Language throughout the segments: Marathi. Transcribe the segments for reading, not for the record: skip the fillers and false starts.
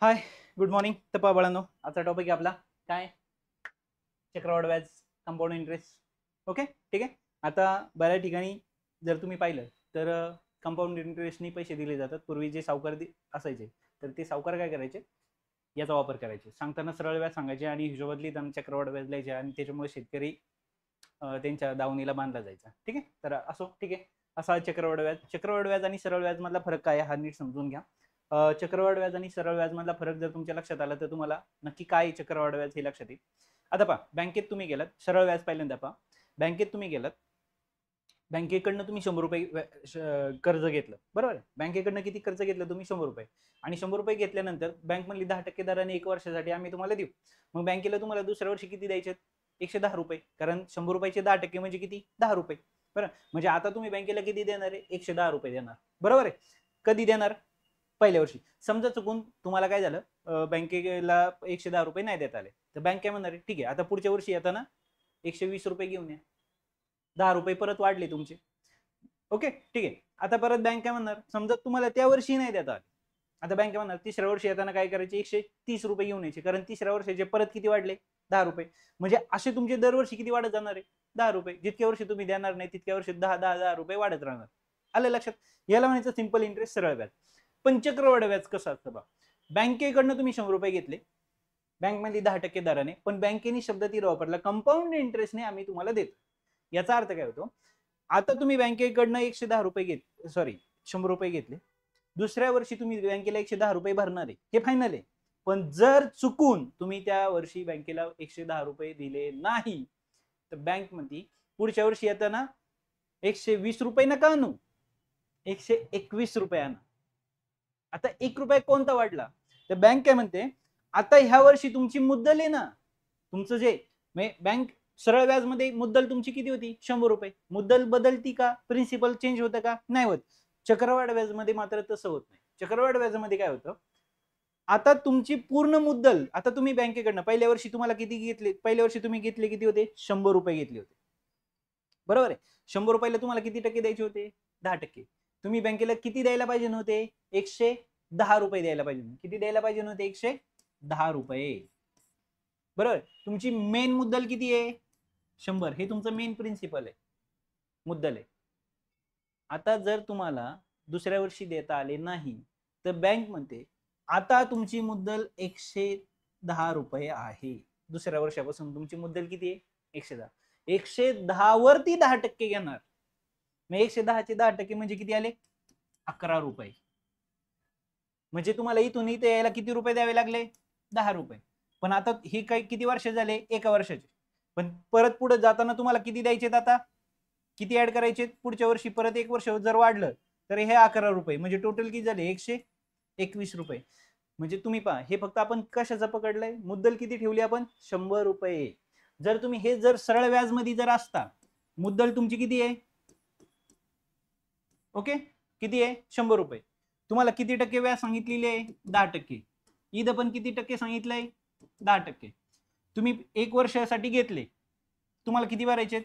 हाय, गुड मॉर्निंग. तर पहा बाळांनो, आजचा टॉपिक आहे आपला काय, चक्रवाढ व्याज, कंपाऊंड इंटरेस्ट. ओके, ठीक आहे. आता बऱ्याच ठिकाणी जर तुम्ही पाहिलं तर कंपाऊंड इंटरेस्टनी पैसे दिले जातात. पूर्वी जे सावकार असायचे तर ते सावकार काय करायचे, याचा वापर करायचे. सांगताना सरळ व्याज सांगायचे आणि हिशोबातली त्यांना चक्रवाढ व्याज द्यायचे आणि त्याच्यामुळे शेतकरी त्यांच्या दावणीला बांधला जायचा. ठीक आहे, तर असो, ठीक आहे. असा चक्रवाढ व्याज आणि सरळ व्याज मधला फरक काय हा नीट समजून घ्या. चक्रवाढ व्याज आणि सरळ व्याज मधला फरक जर तुमच्या लक्षात आला तर तुम्हाला नक्की काय चक्रवाढ व्याज हे लक्षात येईल. आता पहा, बँकेत तुम्ही गेलात, सरळ व्याज पहिल्यांदा पहा. बँकेत तुम्ही गेलात, बँकेकडनं तुम्ही 100 रुपये कर्ज घेतलं, बरोबर आहे. बँकेकडनं किती कर्ज घेतलं तुम्ही? 100 रुपये. आणि 100 रुपये घेतल्यानंतर बँक म्हणली 10% दराने 1 वर्षासाठी आम्ही तुम्हाला देऊ. मग बँकेला तुम्हाला दुसऱ्या वर्षी किती द्यायचे? 110 रुपये. कारण 100 रुपयाचे 10% म्हणजे किती? 10 रुपये. बरं, म्हणजे आता तुम्ही बँकेला किती देणार आहे? 110 रुपये देणार, बरोबर आहे. कधी देणार? पहिल्या वर्षी. समजा चुकून तुम्हाला काय झालं, बँकेला 110 रुपये नाही देता आले, तर बँक काय म्हणणार आहे, ठीक आहे आता पुढच्या वर्षी येताना 120 रुपये घेऊन या. 10 रुपये परत वाढले तुमचे. ओके, ठीक आहे. आता परत बँक काय म्हणणार, समजा तुम्हाला त्या वर्षी नाही देता आले, आता बँक काय म्हणणार, तिसऱ्या वर्षी येताना काय करायचे, 130 रुपये घेऊन यायचे. कारण तिसऱ्या वर्षाचे परत किती वाढले? 10 रुपये. म्हणजे असे तुमचे दरवर्षी किती वाढत जाणार आहे? 10 रुपये. जितक्या वर्षी तुम्ही देणार नाही तितक्या वर्षी 10 रुपये वाढत राहणार. आलं लक्षात? याला म्हणायचं सिंपल इंटरेस्ट, सरळ व्याज. पण चक्रवाढ व्याज कसं असतं बा, बँकेकडनं तुम्ही 100 रुपये घेतले, बँक मध्ये 10% दराने, पण बँकेने शब्द ती वापरला, कंपाऊंड इंटरेस्टने आम्ही तुम्हाला देतो. याचा अर्थ काय होतो, आता तुम्ही बँकेकडनं 110 रुपये सॉरी 100 रुपये घेतले, दुसऱ्या वर्षी तुम्ही बँकेला 110 रुपये भरणार आहे, हे फायनल आहे. पण जर चुकून तुम्ही त्या वर्षी बँकेला 110 रुपये दिले नाही, तर बँक मध्ये पुढच्या वर्षी येताना 120 रुपये नका आणू, 121 रुपये आणा. आता 1 रुपया कोणता वाढला? तर बँक काय म्हणते, आता ह्या वर्षी तुमची मुद्दल आहे ना, तुमचं जे बँक सरळ व्याज मध्ये मुद्दल तुमची किती होती? 100 रुपये. मुद्दल बदलती का? प्रिन्सिपल चेंज होतं का? नाही होत. चक्रवाढ व्याज मध्ये मात्र तसं होत नाही. चक्रवाढ व्याजामध्ये काय होतं, आता तुमची पूर्ण मुद्दल, आता तुम्ही बँकेकडनं पहिल्या वर्षी तुम्हाला किती घेतले, पहिल्या वर्षी तुम्ही घेतले किती होते? 100 रुपये घेतले होते, बरोबर आहे. 100 रुपयाला तुम्हाला किती टक्के द्यायचे होते? 10%. तुम्ही बँकेला किती द्यायला पाहिजे नव्हते? 110 रुपये द्यायला पाहिजे. किती द्यायला पाहिजे नव्हते? 110 रुपये, बरोबर. तुमची मेन मुद्दल किती आहे? 100. हे तुमचं मेन प्रिन्सिपल आहे, मुद्दल आहे. आता जर तुम्हाला दुसऱ्या वर्षी देता आले नाही, तर बँक म्हणते आता तुमची मुद्दल 110 रुपये आहे. दुसऱ्या वर्षापासून तुमची मुद्दल किती आहे? 110. 110 वरती 10% घेणार. मग 110 चे 10% म्हणजे किती आले? 11 रुपये. म्हणजे तुम्हाला इथून इथे यायला किती रुपये द्यावे लागले? 10 रुपये. पण आता हे काही किती वर्ष झाले? 1 वर्षाचे. पण परत पुढे जाताना तुम्हाला किती द्यायचे? आता किती ऍड करायचे पुढच्या वर्षी? परत 1 वर्ष जर वाढलं तर हे 11 रुपये, म्हणजे टोटल किती झाले? 121 रुपये. म्हणजे तुम्ही पहा, हे फक्त आपण कशाचं पकडलंय? मुद्दल किती ठेवली आपण? 100 रुपये. जर तुम्ही हे जर सरळ व्याज मध्ये जर असता, मुद्दल तुमची किती आहे? ओके, किती आहे? 100 रुपये. तुम्हाला किती टक्के व्याज सांगितलेले आहे? 10%. इथं पण किती टक्के सांगितलंय? 10%. तुम्ही 1 वर्षासाठी घेतले, तुम्हाला किती भरायचे?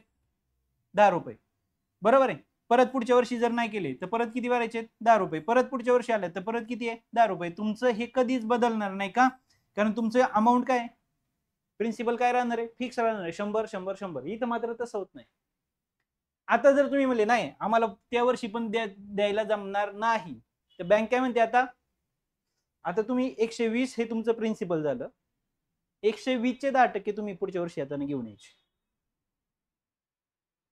10 रुपये, बरोबर आहे. परत पुढच्या वर्षी जर नाही केले तर परत किती भरायचे? 10 रुपये. परत पुढच्या वर्षी आले तर परत किती आहे? 10 रुपये. तुमचं हे कधीच बदलणार नाही का? कारण तुमचं अमाऊंट काय, प्रिन्सिपल काय राहणार आहे? फिक्स राहणार आहे, 100 100 100. इथं मात्र तसं होत नाही. आता जर तुम्ही म्हणले नाही आम्हाला त्या वर्षी पण द्यायला जमणार नाही, तर बँक काय म्हणते, आता आता तुम्ही 120 हे तुमचं प्रिन्सिपल झालं, 120 चे 10% तुम्ही पुढच्या वर्षी आता घेऊन यायचे.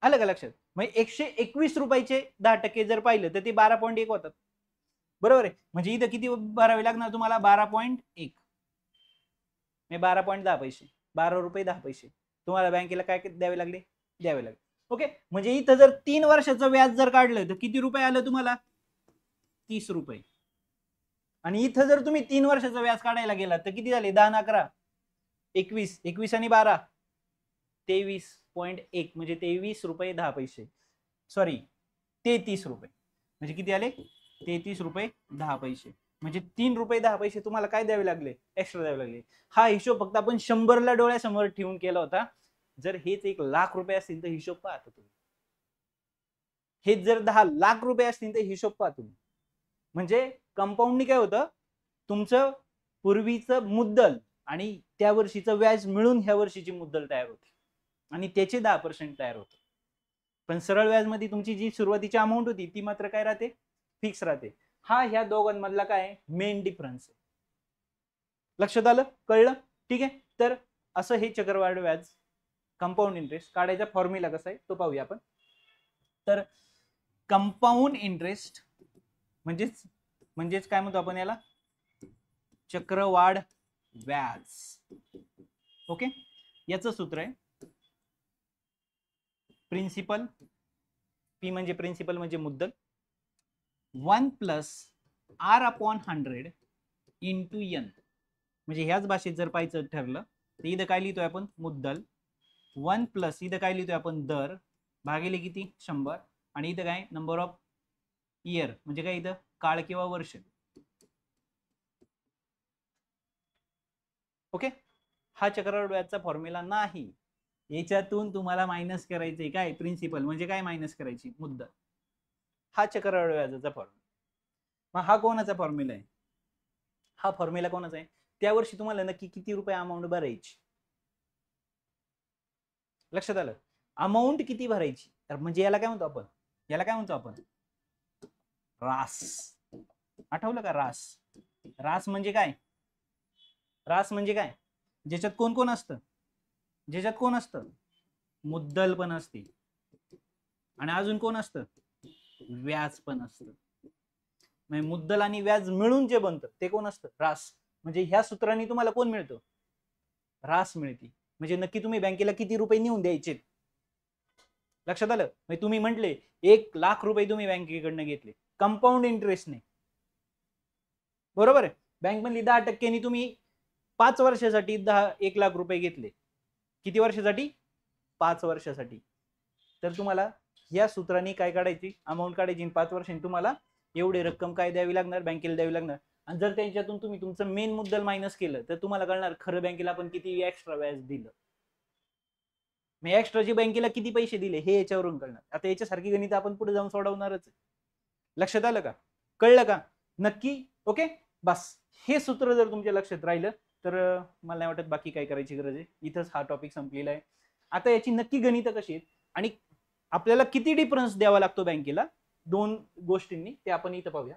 आलं का लक्षात? मग 121 रुपयाचे 10% जर पाहिलं तर ते 12.1 होतात, बरोबर आहे. म्हणजे इथं किती भरावे लागणार तुम्हाला? 12.1. 12.10 पैसे, 12 रुपये 10 पैसे तुम्हाला बँकेला काय द्यावे लागले? द्यावे लागले. ओके, म्हणजे इथं जर 3 वर्षाचं व्याज जर काढलं तर किती रुपये आलं तुम्हाला? 30 रुपये. आणि इथं जर तुम्ही 3 वर्षाचं व्याज काढायला गेला तर किती झाले? 10 11 21, 21 आणि 12 23.1, म्हणजे 23 रुपये 10 पैसे, सॉरी 33 रुपये. म्हणजे किती आले? 33 रुपये 10 पैसे. म्हणजे 3 रुपये 10 पैसे तुम्हाला काय द्यावे लागले? एक्स्ट्रा द्यावे लागले. हा हिशोब फक्त आपण 100ला डोळ्यासमोर ठेवून केला होता. जर हेच 1,00,000 रुपये असतील तर हिशोब पाहतो तुम्ही. हेच जर 10,00,000 रुपये असतील तर हिशोब पाहा तुम्ही. म्हणजे कंपाऊंडनी काय होतं, तुमचं पूर्वीचं मुद्दल आणि त्या वर्षीचं व्याज मिळून ह्या वर्षीची मुद्दल तयार होते आणि त्याचे 10% तयार होते. पण सरळ व्याजमध्ये तुमची जी सुरुवातीची अमाऊंट होती ती मात्र काय राहते, फिक्स राहते. हा ह्या दोघांमधला काय मेन डिफरन्स आहे. लक्षात आलं, कळलं? ठीक आहे. तर असं हे चक्रवाढ व्याज कंपाऊंड इंटरेस्ट काढायचा फॉर्म्युला कसा आहे तो पाहूया आपण. तर कंपाऊंड इंटरेस्ट म्हणजेच काय म्हणतो आपण याला, चक्रवाढ व्याज. ओके, याचं सूत्र आहे प्रिन्सिपल, पी म्हणजे प्रिन्सिपल म्हणजे मुद्दल, 1 + r/100 इंटू n. म्हणजे ह्याच भाषेत जर पाहायचं ठरलं तर इथं काय लिहितोय आपण, मुद्दल, 1 + इथं काय लिहितोय आपण, दर, भागिले किती, 100, आणि इथं काय, नंबर ऑफ इयर म्हणजे काय, इथं काळ किंवा वर्ष. ओके, हा चक्रवाढ व्याजचा फॉर्म्युला नाही. याच्यातून तुम्हाला मायनस करायचंय काय, प्रिन्सिपल म्हणजे काय मायनस करायची, मुद्दल. हा चक्रवाढ व्याजाचा फॉर्म्युला. मग हा कोणाचा फॉर्म्युला आहे, हा फॉर्म्युला कोणाचा आहे, त्या वर्षी तुम्हाला नक्की किती रुपये अमाऊंट भरायची. लक्षात आलं, अमाऊंट किती भरायची. तर म्हणजे याला काय म्हणतो आपण, याला काय म्हणतो आपण, रास. आठवलं का, रास. रास म्हणजे काय, रास म्हणजे काय, ज्याच्यात कोण कोण असतं, ज्याच्यात कोण असतं, मुद्दल पण असते आणि अजून कोण असतं, व्याज पण असतं. म्हणजे मुद्दल आणि व्याज मिळून जे बनतं ते कोण असतं, रास. म्हणजे ह्या सूत्राने तुम्हाला कोण मिळतं, रास मिळते. म्हणजे नक्की तुम्ही बँकेला किती रुपये नेऊन द्यायचे. लक्षात आलं, म्हणजे तुम्ही म्हटले 1,00,000 रुपये तुम्ही बँकेकडनं घेतले कंपाऊंड इंटरेस्टने, बरोबर आहे. बँक म्हणली 10% तुम्ही 5 वर्षासाठी 1,00,000 रुपये घेतले. किती वर्षासाठी, 5 वर्षासाठी. तर तुम्हाला या सूत्राने काय काढायची, अमाऊंट काढायची. 5 वर्षांनी तुम्हाला एवढी रक्कम काय द्यावी लागणार, बँकेला द्यावी लागणार. आणि जर त्यांच्यातून तुम्ही तुमचं मेन मुद्दल मायनस केलं तर तुम्हाला कळणार खरं बँकेला आपण किती एक्स्ट्रा व्याज दिलं. मग एक्स्ट्राची बँकेला किती पैसे दिले हे याच्यावरून कळणार. आता याच्यासारखी गणित आपण पुढे जाऊन सोडवणारच. लक्षात आलं का, कळलं का, नक्की. ओके, बस हे सूत्र जर तुमच्या लक्षात राहिलं तर मला नाही वाटत बाकी काय करायची गरज आहे. इथंच हा टॉपिक संपलेला आहे. आता याची नक्की गणितं कशी आहेत आणि आपल्याला किती डिफरन्स द्यावा लागतो बँकेला दोन गोष्टींनी ते आपण इथं पाहूया.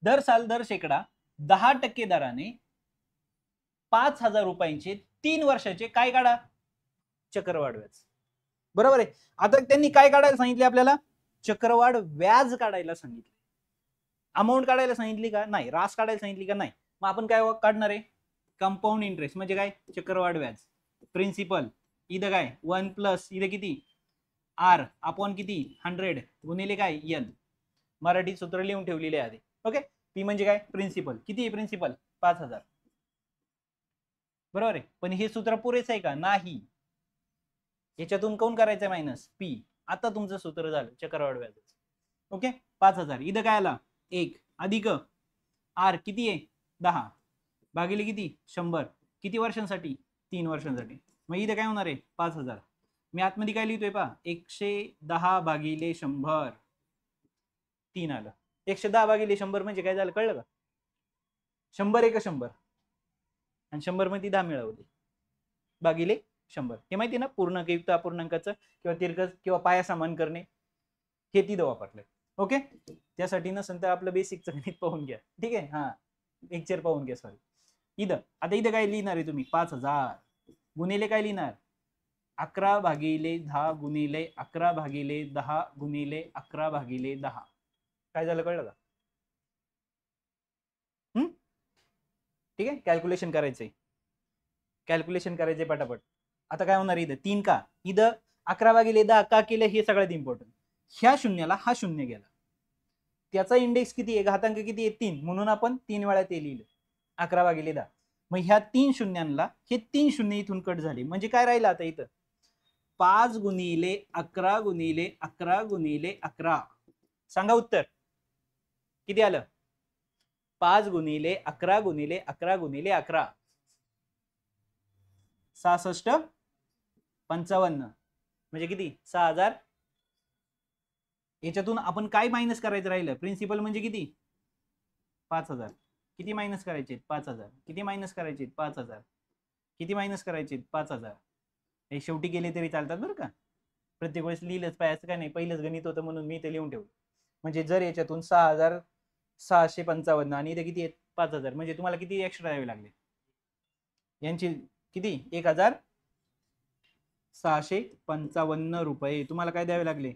दर साल दर शेकडा 10% दराने 5,000 रुपयांचे 3 वर्षाचे काय काढा, चक्रवाढ व्याज. बरोबर आहे. आता त्यांनी काय काढायला सांगितले आपल्याला, चक्रवाढ व्याज काढायला सांगितले. अमाऊंट काढायला सांगितली का नाही, रास काढायला सांगितली का नाही. मग आपण काय काढणार आहे, कंपाऊंड इंटरेस्ट म्हणजे काय, चक्रवाढ व्याज. प्रिन्सिपल इथं काय 1 + इथं किती, r अपॉन किती 100 गुणिले काय n. मराठी सूत्र लिहून ठेवलेले आहे. ओके, पी म्हणजे काय, प्रिन्सिपल. किती आहे प्रिन्सिपल, 5,000. बरोबर आहे. पण हे सूत्र पुरेच आहे का, नाही. याच्यातून कोण करायचं मायनस, पी. आता तुमचं सूत्र झालं चक्रवाढ व्याज. ओके, 5,000 इथं काय आला 1 अधिक r किती आहे 10 भागिले किती 100 किती वर्षांसाठी, 3 वर्षांसाठी. मग इथं काय होणार आहे 5,000. मी आतमध्ये काय लिहितोय पहा, 110 भागिले 100 3 आलं. 110 भागिले 100 म्हणजे काय झालं, कळलं का, 100 एक 100 आणि 100 मध्ये 10 मिळवले भागिले 100. हे माहिती ना, पूर्णांकयुक्त अपूर्णांकाचं किंवा तिरकस किंवा पाया समान करणे हे तिथं वापरलंय. ओके, त्यासाठी नसेल तर आपलं बेसिकचं गणित पाहून घ्या. ठीक आहे, हा लेक्चर पाहून घ्या. सॉरी, इथं आता इथं काय लिहिणार आहे तुम्ही, 5,000 गुणिले काय लिहिणार, 11 भागिले 10 गुणिले 11 भागिले 10 गुणिले 11 भागिले 10. काय झालं, कळलं का. ठीक आहे, कॅल्क्युलेशन करायचंय, कॅल्क्युलेशन करायचे पटापट. आता काय होणार, इथं 3 का, इथं 11 भागिले 10 का केलं हे सगळ्यात इम्पॉर्टंट. ह्या शून्याला हा शून्य गेला, त्याचा इंडेक्स किती आहे, घातांक किती आहे 3, म्हणून आपण 3 वेळा ते लिहिलं 11 भागिले 10. मग ह्या 3 शून्यांना हे 3 शून्य इथून कट झाले. म्हणजे काय राहिलं आता इथं, 5 गुणिले 11 गुणिले 11 गुणिले 11. सांगा उत्तर किती आलं, 5 गुणिले 11 गुणिले 11 गुणिले 11 66 55 म्हणजे किती 6,000. याच्यातून आपण काय मायनस करायचं राहिलं, प्रिन्सिपल म्हणजे किती 5,000. किती मायनस करायचे? 5,000. किती मायनस करायचे? 5,000. किती मायनस करायचे? 5,000. हे शेवटी गेले तरी चालतात बरं का, प्रत्येक वेळेस लिहिलंच पाहिजे असं काय नाही. पहिलंच गणित होतं म्हणून मी ते लिहून ठेवलं. म्हणजे जर याच्यातून 6,655 आणि इथे किती आहेत? 5,000, म्हणजे तुम्हाला किती एक्स्ट्रा द्यावे लागले? यांची किती? 1,655 रुपये तुम्हाला काय द्यावे लागले?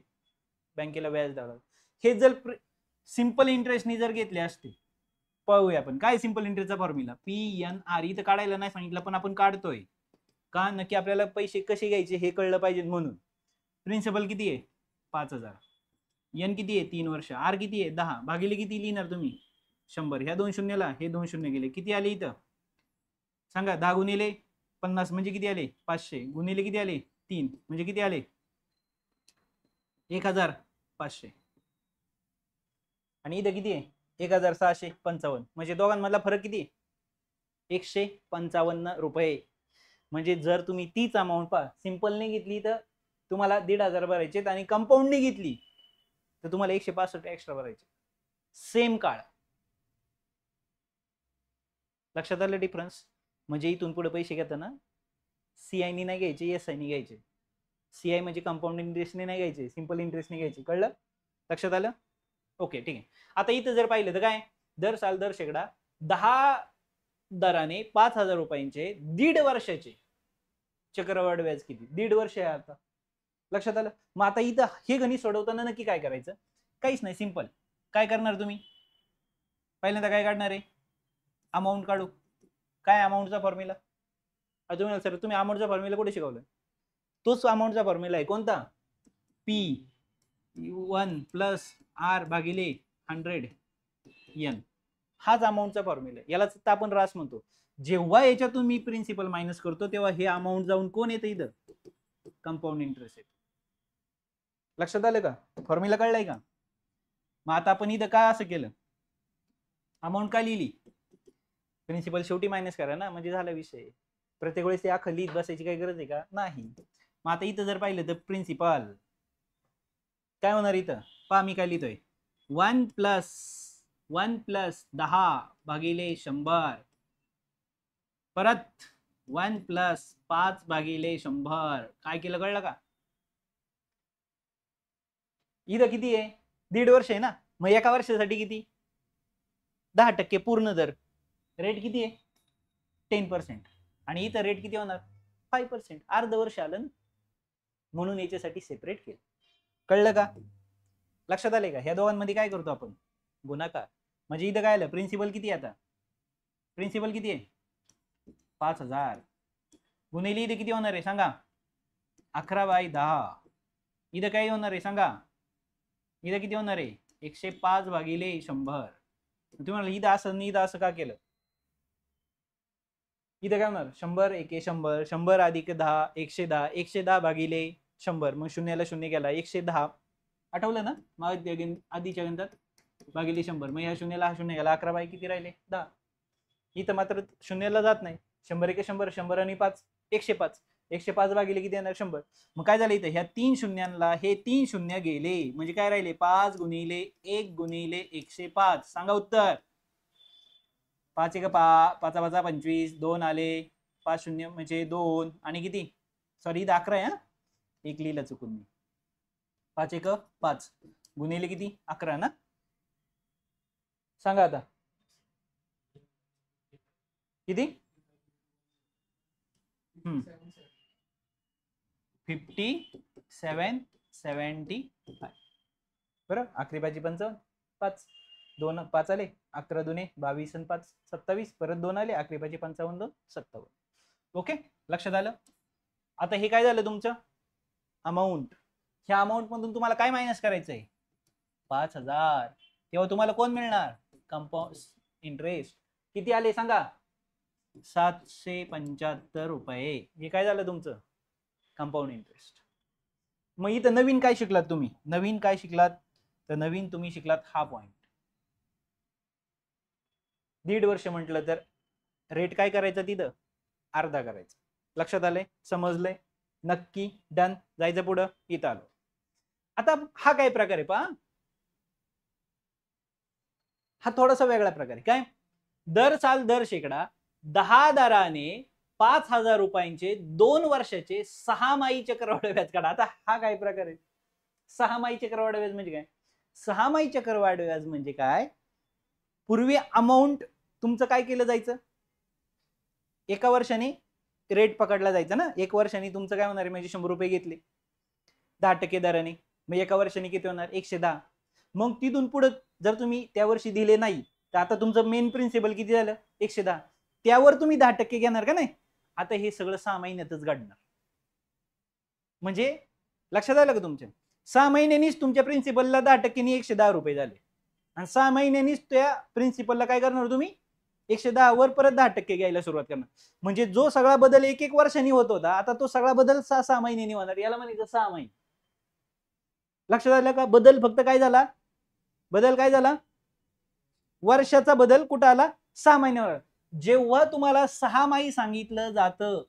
बँकेला व्याज द्यावं लागलं. हे जर सिंपल इंटरेस्टनी जर घेतले असते, पाहूया आपण काय सिंपल इंटरेस्टचा फॉर्म्युला. PNR इथं काढायला नाही सांगितलं पण आपण काढतोय का? नक्की आपल्याला पैसे कसे घ्यायचे हे कळलं पाहिजे म्हणून. प्रिन्सिपल किती आहे? 5,000. एन किती आहे? 3 वर्ष. आर किती आहे? 10. भागिले किती लिहिणार तुम्ही? 100. ह्या 2 शून्यला हे 2 शून्य गेले, किती आले इथं सांगा? 10 गुणिले 50 म्हणजे किती आले? 500. गुणिले किती आले? 3 म्हणजे किती आले? 1,500. आणि इथं किती आहे? 1,655. म्हणजे दोघांमधला फरक किती? 155 रुपये. म्हणजे जर तुम्ही तीच अमाऊंट सिंपलने घेतली तर तुम्हाला 1,500 भरायचे आणि कंपाऊंडने घेतली तर तुम्हाला 165 एक्स्ट्रा भरायचे. सेम काळ. लक्षात आलं डिफरन्स? म्हणजे इथून पुढे पैसे घेताना CI नी नाही घ्यायचे, SI नी घ्यायचे. CI म्हणजे कंपाऊंड इंटरेस्टने नाही घ्यायचे, सिंपल इंटरेस्टने घ्यायचे. कळलं? लक्षात आलं? ओके, ठीक आहे. आता इथं जर पाहिलं तर काय? दर साल दर शेकडा 10 दराने 5,000 रुपयांचे 1.5 वर्षाचे चक्रवाढ व्याज किती? 1.5 वर्ष आहे आता. लक्षात आलं? मग आता इथं हे गणित सोडवताना नक्की काय करायचं? काहीच नाही, सिंपल. काय करणार तुम्ही? पहिल्यांदा काय काढणार आहे? अमाऊंट काढू. काय अमाऊंटचा फॉर्म्युला? अजून सर तुम्ही अमाऊंटचा फॉर्म्युला कुठे शिकवलं? तोच अमाऊंटचा फॉर्म्युला आहे. कोणता? P1 प्लस R भागिले 100N. हाच अमाऊंटचा फॉर्म्युला आहे. यालाच आपण रास म्हणतो. जेव्हा याच्यातून मी प्रिन्सिपल मायनस करतो तेव्हा हे अमाऊंट जाऊन कोण येतं? इथं कंपाऊंड इंटरेस्ट येतो. लक्षात आलं का? फॉर्म्युला कळलाय का? मग आता आपण इथं काय असं केलं? अमाऊंट का लिहिली? प्रिन्सिपल शेवटी मायनस करा ना, म्हणजे झाला विषय. प्रत्येक वेळेस ते अख्खं लिहित बसायची काही गरज आहे का? नाही. मग आता इथं जर पाहिलं तर प्रिन्सिपल काय होणार इथं? पहा मी काय लिहितोय. 1 प्लस 10 भागिले 100 परत 1 प्लस 5 भागिले 100. काय केलं कळलं का? इथं किती आहे? 1.5 वर्ष आहे ना, मग एका वर्षासाठी किती? 10% पूर्ण दर. रेट किती आहे? 10%. आणि इथं रेट किती होणार? 5%. अर्ध वर्ष आलं ना, म्हणून याच्यासाठी सेपरेट केलं. कळलं का? लक्षात आले का? ह्या दोघांमध्ये काय करतो आपण? गुणाकार. म्हणजे इथं काय आलं? प्रिन्सिपल किती आहे आता? प्रिन्सिपल किती आहे? 5,000. गुणिले इथे किती होणार आहे सांगा? 11/10. इथं काय होणार आहे सांगा? इथं किती होणार आहे? 105 भागिले 100. तुम्हाला इथं असं इथं असं का केलं? इथं काय होणार? 100 एके 100, 100 अधिक 10 110, 110 भागिले 100. मग शून्याला शून्य गेला, 110. आठवलं ना मग आधीच्या गणितात? भागिले 100. मग या शून्याला हा शून्य गेला, 11 बाय किती राहिले? 10. इथं मात्र शून्याला जात नाही. 100 एके 100, 100 आणि 5 105. 105 भागिले किती येणार? 100. मग काय झालं इथं? ह्या 3 शून्यांना हे 3 शून्य गेले, म्हणजे काय राहिले? 5 गुणिले 1 गुणिले 105. सांगा उत्तर. 5 एक 5 5 25, 2 आले, 5 शून्य म्हणजे 2 आणि किती? सॉरी इथं 11 आहे. एक लिहिलं चुकून मी. 5 एक 5 गुणिले किती? 11 ना. सांगा आता किती? 5775. बरं. अकरी भाजी 55, 5 2 5 आले, 11 दुने 22 आणि 5 27, परत 2 आले, अकरी भाजी 55 2 57. ओके, लक्षात आलं? आता हे काय झालं तुमचं? अमाऊंट. ह्या अमाऊंट मधून तुम्हाला काय मायनस करायचं आहे? 5,000. तेव्हा तुम्हाला कोण मिळणार? Compound interest. किती आले सांगा? 775 रुपये. हे काय झालं तुमचं? Compound interest. मग इथं नवीन काय शिकलात तुम्ही? नवीन काय शिकलात? तर नवीन तुम्ही शिकलात हा पॉइंट. 1.5 वर्ष म्हटलं तर रेट काय करायचं? तिथं अर्धा करायचा. लक्षात आलंय? समजलंय? नक्की? डन. जायचं पुढं. इथं आलो. आता हा काय प्रकार आहे पहा. हा थोडासा वेगळा प्रकार आहे. काय? दर साल दर शेकडा 10 दराने 5,000 रुपयांचे 2 वर्षाचे 6माही चक्रवाढ व्याज काढा. आता हा काय प्रकार आहे? 6माही चक्रवाढ व्याज म्हणजे काय? 6माही चक्रवाढ व्याज म्हणजे काय? पूर्वी अमाऊंट तुमचं काय केलं जायचं? एका वर्षाने रेट पकडला जायचा ना. एक वर्षाने तुमचं काय होणार आहे? म्हणजे 100 रुपये घेतले 10% दराने, मग एका वर्षाने किती होणार? 110. मग तिथून पुढे जर तुम्ही त्या वर्षी दिले नाही तर आता तुमचं मेन प्रिन्सिपल किती झालं? 110. त्यावर तुम्ही 10% घेणार का नाही? आता हे सगळं 6 महिन्यातच घडणार. म्हणजे लक्षात आलं का तुमच्या? 6 महिन्यांनीच तुमच्या प्रिन्सिपलला 10%नी 110 रुपये झाले आणि 6 महिन्यांनीच त्या प्रिन्सिपलला काय करणार तुम्ही? 110 वर परत 10% घ्यायला सुरुवात करणार. म्हणजे जो सगळा बदल 1-1 वर्षांनी होत होता आता तो सगळा बदल 6-6 महिन्यांनी होणार. याला म्हणायचं 6 महिने. लक्षात आलं का? बदल फक्त काय झाला? बदल काय झाला? वर्षाचा बदल कुठं आला? 6 महिन्यावर. जेव्हा तुम्हाला 6माही सांगितलं जातं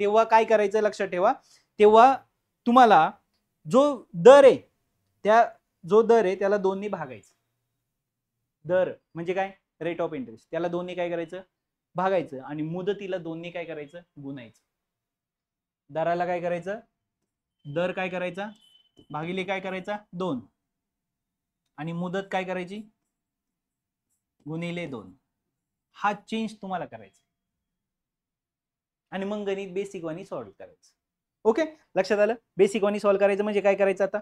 तेव्हा काय करायचं? लक्षात ठेवा. तेव्हा तुम्हाला जो दर आहे त्याला 2 ने भागायचं. दर म्हणजे काय? Rate of interest. त्याला 2 ने काय करायचं? भागायचं आणि मुदतीला 2 ने काय करायचं? गुणायचं. दराला काय करायचं? दर काय करायचा? भागिले काय करायचा? 2 आणि मुदत काय करायची? गुणिले 2. हा चेंज तुम्हाला करायचा आणि मग गणित बेसिक वानी सॉल्व्ह करायचं. ओके, लक्षात आलं? बेसिक वानी सॉल्व्ह करायचं म्हणजे काय करायचं?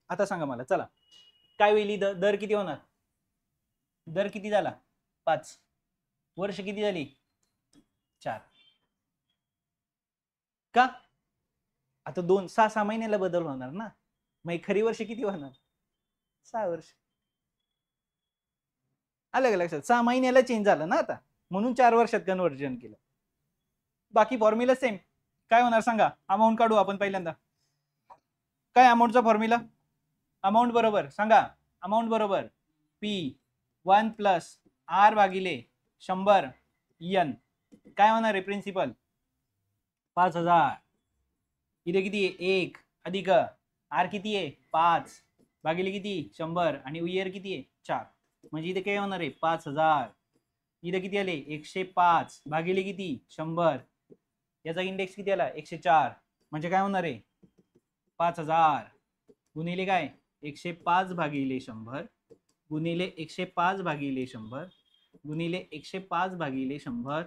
आता सांगा मला. चला, काय होईल? दर किती होणार? दर किती झाला? 5. वर्ष किती झाली? 4. का? आता 6-6 महिन्याला बदल होणार ना. मग खरी वर्ष किती होणार? 6 वर्ष. आलं का लक्षात? 6 महिन्याला चेंज झालं ना आता, म्हणून 4 वर्षात कन्व्हर्जन केलं. बाकी फॉर्म्युला सेम. काय होणार सांगा? अमाऊंट काढू आपण पहिल्यांदा. काय अमाऊंटचा फॉर्म्युला? अमाऊंट बरोबर सांगा. अमाऊंट बरोबर P1 प्लस R भागिले 100 N. काय होणार आहे? प्रिन्सिपल 5000. इथे किती आहे? 1 अधिक R किती आहे? 5 भागिले किती? 100 आणि इयर किती आहे? 4. म्हणजे इथे काय होणार आहे? 5000. इथे किती आले? 105 भागिले किती? 100. याचा इंडेक्स किती आला? 104. म्हणजे काय होणार आहे? 5000 गुणिले काय? 105 भागिले 100 गुणिले 105 भागिले 100 गुणिले 105 भागिले 100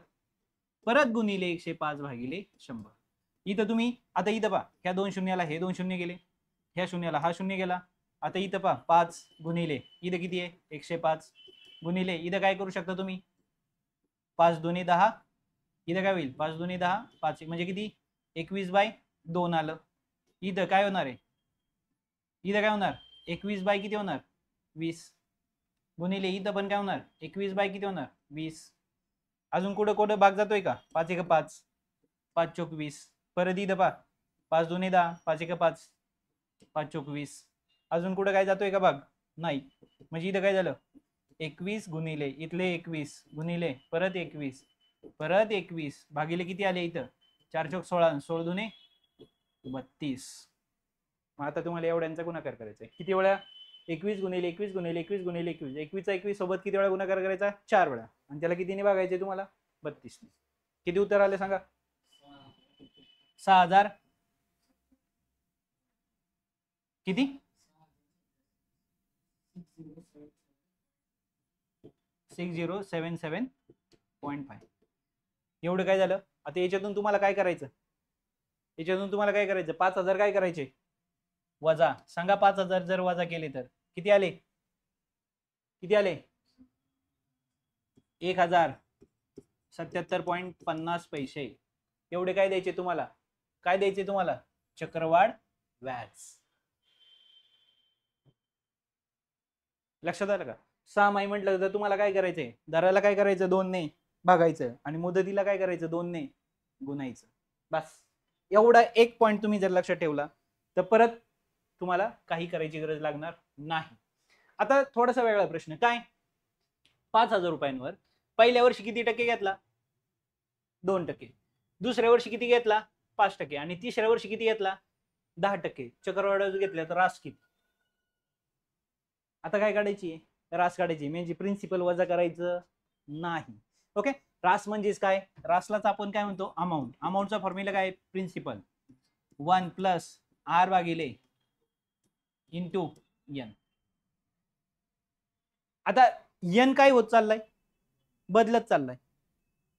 परत गुणिले 105 भागिले 100. इथं तुम्ही आता इथं पहा, ह्या 2 शून्याला हे 2 शून्य गेले, ह्या शून्याला हा शून्य गेला. आता इथं पहा 5 गुणिले इथं किती आहे? 105 गुणिले इथं काय करू शकता तुम्ही? 5 दुने 10. इथं काय होईल? 5 दुने 10 5 म्हणजे किती? 21/2 आलं. इथं काय होणार आहे? इथं काय होणार? 21 किती होणार? 20 गुणिले इथं पण काय होणार? 21 किती होणार? 20. अजून कुठं कुठं भाग जातोय का? 5 1 5 5 चौक 20. परत इथं पहा 5 दुने 10 5 1 5 5 चौक 20. अजून कुठं काय जातोय का भाग? नाही. म्हणजे इथं काय झालं? 21 गुणिले इथले 21 गुणिले परत 21 परत 21 भागिले किती आले इथं? 4 चौक 16 16 दुने 32. मग आता तुम्हाला एवढ्यांचा गुणाकार करायचा आहे. किती वेळा? 21 गुणिले 21 गुणिले 21 गुणिले 21. 21 चा 21 सोबत किती वेळा गुणाकार करायचा? 4 वेळा. आणि त्याला कितीने भागायचे तुम्हाला? 32 ने. किती उत्तर आले सांगा? 6000 किती? 6077.5. एवढं काय झालं? आता याच्यातून तुम्हाला काय करायचं? 5000 काय करायचे? वजा. सांगा 5000 जर वजा केले तर किती आले? किती आले? 1077.50 पैसे. एवढे काय द्यायचे तुम्हाला? काय द्यायचे तुम्हाला? चक्रवाढ व्याज. लक्षात आलं का? 6 महिने म्हटलं तर तुम्हाला काय करायचंय? दराला काय करायचं? 2 ने भागायचं आणि मुदतीला काय करायचं? 2 ने गुणायचं. बस. एवढा एक पॉइंट तुम्ही जर लक्षात ठेवला तर परत तुम्हाला काही करायची गरज लागणार नाही. आता थोडासा वेगळा प्रश्न. काय? 5000 रुपयांवर पहिल्या वर्षी किती टक्के घेतला? 2%. दुसऱ्या वर्षी किती घेतला? 5% आणि तिसऱ्या वर्षी किती घेतला? 10%. चक्रवाढ घेतल्या तर रास किती? आता काय काढायची? रास काढायची. म्हणजे प्रिन्सिपल वजा करायचं नाही. ओके, रास म्हणजेच काय, रासलाच आपण काय म्हणतो, अमाऊंट. अमाऊंटचा फॉर्म्युला काय, प्रिन्सिपल 1 प्लस आर भागिले इंटू एन. आता एन काय होत चाललाय, बदलत चाललाय.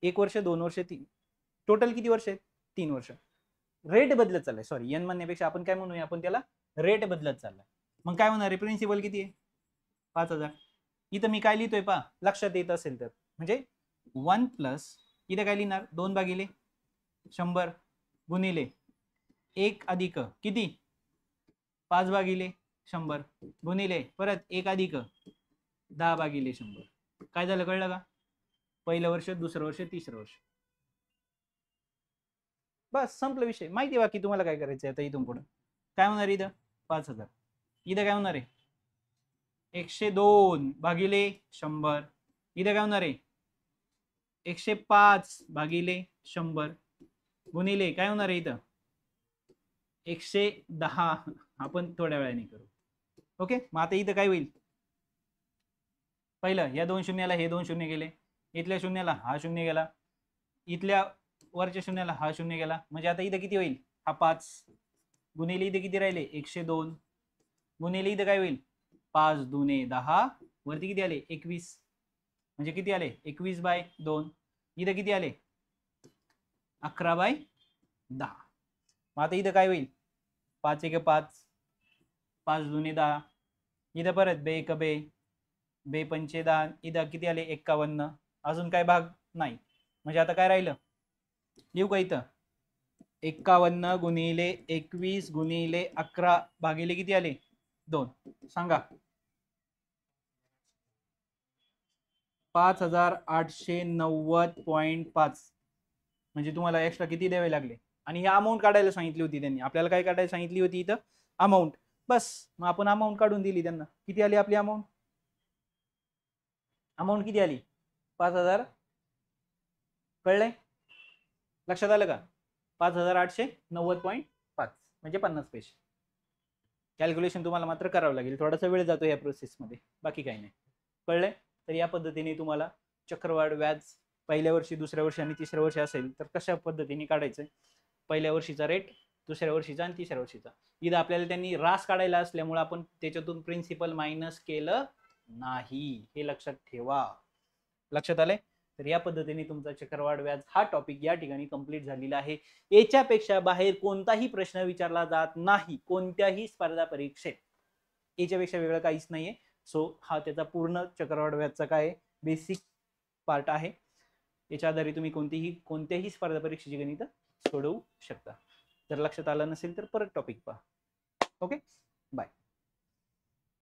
1 वर्ष, 2 वर्ष, 3, टोटल किती वर्ष आहेत, 3 वर्ष. रेट बदलत चाललाय, सॉरी एन म्हणण्यापेक्षा आपण काय म्हणूया, आपण त्याला रेट बदलत चाललाय. मग काय होणार आहे, प्रिन्सिपल किती आहे, 5000. इथं मी काय लिहितोय पा, लक्षात येत असेल तर, म्हणजे 1 प्लस इथे काय लिहिणार, 2 भागिले 100 गुणिले 1 अधिक किती, 5 भागिले 100 गुणिले परत 1 अधिक 10 भागिले 100. काय झालं, कळलं का, पहिलं वर्ष, दुसरं वर्ष, तिसरं वर्ष. बस संपलं विषय, माहिती बाकी तुम्हाला काय करायचं आता इथून पुढे. काय होणार इथं, 5000. इथं काय होणार आहे, 102 भागिले 100. इथं काय होणार आहे, 105 भागिले 100 गुणिले काय होणार आहे इथं, 110. आपण थोड्या वेळाने करू. ओके, मग आता इथं काय होईल, पहिलं या 2 शून्याला हे 2 शून्य गेले, इथल्या शून्याला हा शून्य गेला, इथल्या वरच्या शून्याला हा शून्य गेला. म्हणजे आता इथं किती होईल, हा 5 गुणिले इथे किती राहिले, 102 गुणिले इथं काय होईल, 5 दुने 10 वरती किती आले, 21. म्हणजे किती आले, 21/2. इथं किती आले, 11/10. मग आता इथं काय होईल, 5 1 5, 5 दुने 10, इथं परत बे 1 बे, बे 5 10, इथं किती आले, 51. अजून काय भाग नाही. म्हणजे आता काय राहिलं, लिहू का इथं, 51 गुणिले 21 गुणिले 11 भागिले किती आले, 2. सांगा, 5890.5. म्हणजे तुम्हाला एक्स्ट्रा किती द्यावे लागले. आणि ही अमाऊंट काढायला सांगितली होती त्यांनी, आपल्याला काय काढायला सांगितली होती इथं, अमाऊंट. बस मग आपण अमाऊंट काढून दिली त्यांना. किती आली आपली अमाऊंट, अमाऊंट किती आली, 5000. कळलंय, लक्षात आलं का, 5890.5 म्हणजे 50 पैसे. कॅल्क्युलेशन तुम्हाला मात्र करावं लागेल, थोडासा वेळ जातो या प्रोसेसमध्ये, बाकी काही नाही. कळलंय, तर या पद्धतीने तुम्हाला चक्रवाढ व्याज पहिल्या वर्षी, दुसऱ्या वर्षी आणि तिसऱ्या वर्षी असेल तर कशा पद्धतीने काढायचं, पहिल्या वर्षीचा रेट, दुसऱ्या वर्षीचा आणि तिसऱ्या वर्षीचा. इथं आपल्याला त्यांनी रास काढायला असल्यामुळे आपण त्याच्यातून प्रिन्सिपल मायनस केलं नाही, हे लक्षात ठेवा. लक्षात आलंय, तर या पद्धतीने तुमचा चक्रवाढ व्याज हा टॉपिक या ठिकाणी कंप्लीट झालेला आहे. याच्यापेक्षा बाहेर कोणताही प्रश्न विचारला जात नाही कोणत्याही स्पर्धा परीक्षेत, याच्यापेक्षा वेगळं काहीच नाहीये. सो हा त्याचा पूर्ण चक्रवाढ व्याजचा काय बेसिक पार्ट आहे. याच्या आधारे तुम्ही कोणत्याही स्पर्धा परीक्षेची गणित सोडवू शकता. जर लक्षात आलं नसेल तर परत टॉपिक पहा. Okay, bye.